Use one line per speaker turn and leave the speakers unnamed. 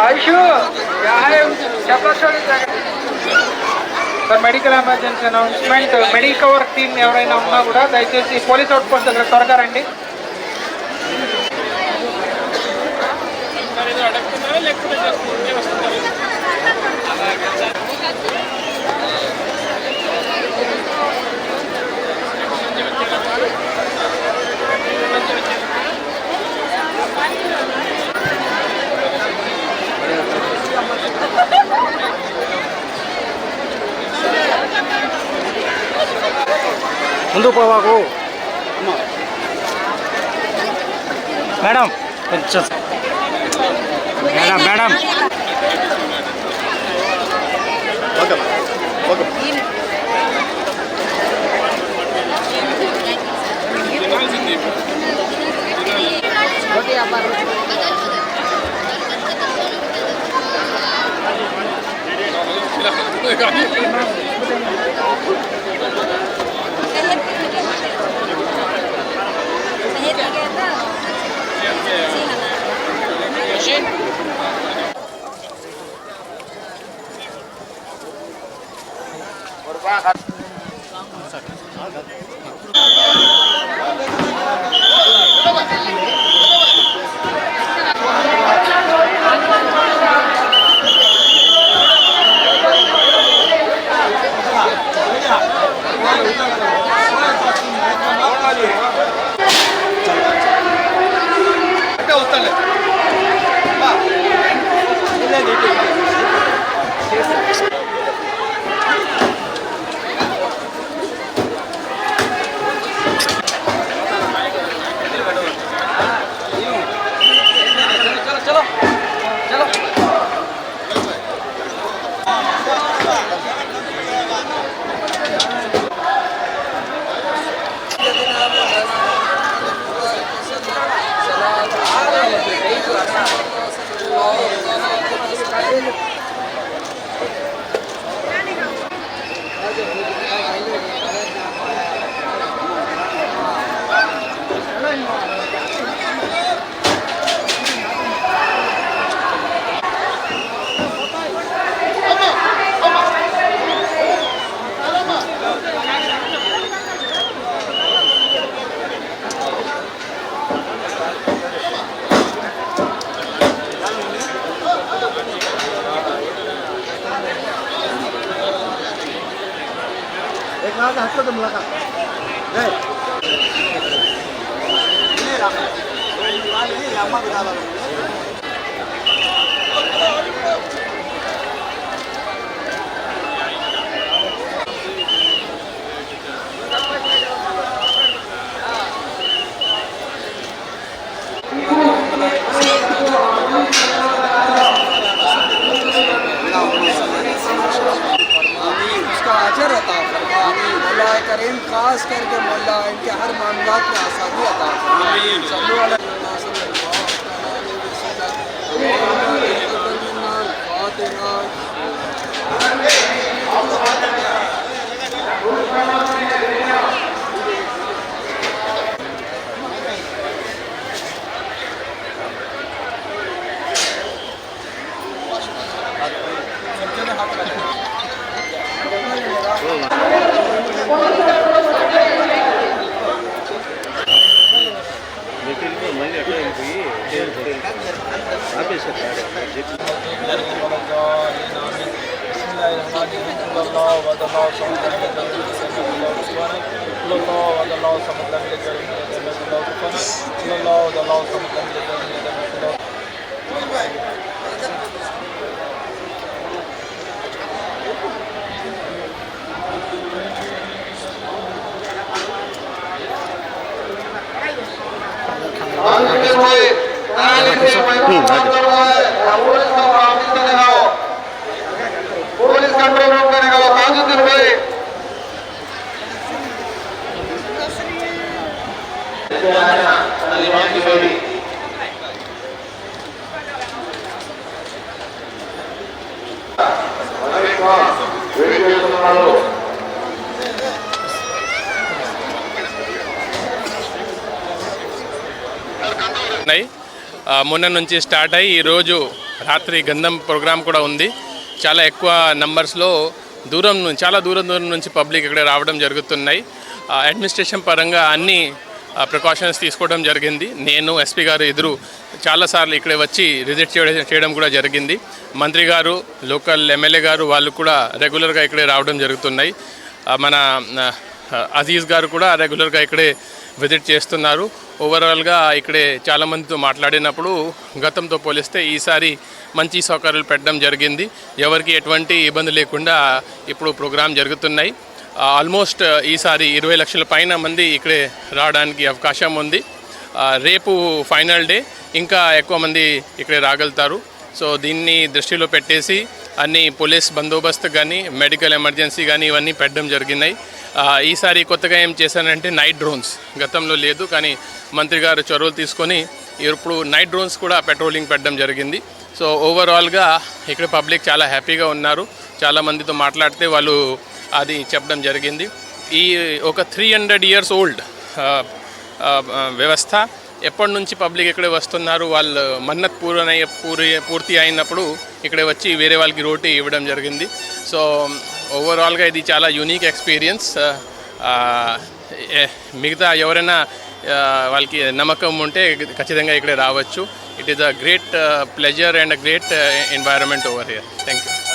आयुषु sir medical emergency announcement Medicover team ఎవరైనా ఉన్నా కూడా దయచేసి పోలీస్ అవుట్ పోస్ట్ దగ్గర త్వరగా రండి. ముందు పోవాకు మేడం కొంచెం మేడం మేడం हाथ तो मुलाकात करीम खास करके मौला इनके हर मामला में आसानी अता पुलिस कंट्रोल रूम करने का ताजुद्दीन भाई
नहीं మొన్న నుంచి స్టార్ట్ అయ్యి ఈరోజు రాత్రి గంధం ప్రోగ్రాం కూడా ఉంది. చాలా ఎక్కువ నంబర్స్లో చాలా దూరం నుంచి పబ్లిక్ ఇక్కడ రావడం జరుగుతున్నాయి. అడ్మినిస్ట్రేషన్ పరంగా అన్ని ప్రికాషన్స్ తీసుకోవడం జరిగింది. నేను ఎస్పీ గారు ఎదురు చాలాసార్లు ఇక్కడ వచ్చి విజిట్ చేయడం కూడా జరిగింది. మంత్రి గారు, లోకల్ ఎమ్మెల్యే గారు వాళ్ళు కూడా రెగ్యులర్గా ఇక్కడే రావడం జరుగుతున్నాయి. మన అజీజ్ గారు కూడా రెగ్యులర్గా ఇక్కడే విజిట్ చేస్తున్నారు. ఓవరాల్గా ఇక్కడే చాలామందితో మాట్లాడినప్పుడు గతంతో పోలిస్తే ఈసారి మంచి సౌకర్యాలు పెట్టడం జరిగింది. ఎవరికి ఎటువంటి ఇబ్బంది లేకుండా ఇప్పుడు ప్రోగ్రాం జరుగుతున్నాయి. ఆల్మోస్ట్ ఈసారి 20 లక్షల పైన మంది ఇక్కడే రావడానికి అవకాశం ఉంది. రేపు ఫైనల్ డే, ఇంకా ఎక్కువ మంది ఇక్కడే రాగలుగుతారు. సో దీన్ని దృష్టిలో పెట్టేసి అన్ని పోలీస్ బందోబస్తు కానీ, మెడికల్ ఎమర్జెన్సీ కానీ ఇవన్నీ పెట్టడం జరిగినాయి. ఈసారి కొత్తగా ఏం చేశానంటే నైట్ డ్రోన్స్, గతంలో లేదు కానీ మంత్రి గారు చొరవలు తీసుకొని ఇప్పుడు నైట్ డ్రోన్స్ కూడా పెట్రోలింగ్ పెట్టడం జరిగింది. సో ఓవరాల్గా ఇక్కడ పబ్లిక్ చాలా హ్యాపీగా ఉన్నారు. చాలామందితో మాట్లాడితే వాళ్ళు అది చెప్పడం జరిగింది. ఈ ఒక 300 years ఓల్డ్ వ్యవస్థ ఎప్పటి నుంచి పబ్లిక్ ఇక్కడే వస్తున్నారు. వాళ్ళు మన్నత్ పూర్తి అయినప్పుడు ఇక్కడే వచ్చి వేరే వాళ్ళకి రోటీ ఇవ్వడం జరిగింది. సో ఓవరాల్గా ఇది చాలా యూనిక్ ఎక్స్పీరియన్స్. మిగతా ఎవరైనా వాళ్ళకి నమ్మకం ఉంటే ఖచ్చితంగా ఇక్కడే రావచ్చు. It is a great pleasure and a great environment over here. Thank you.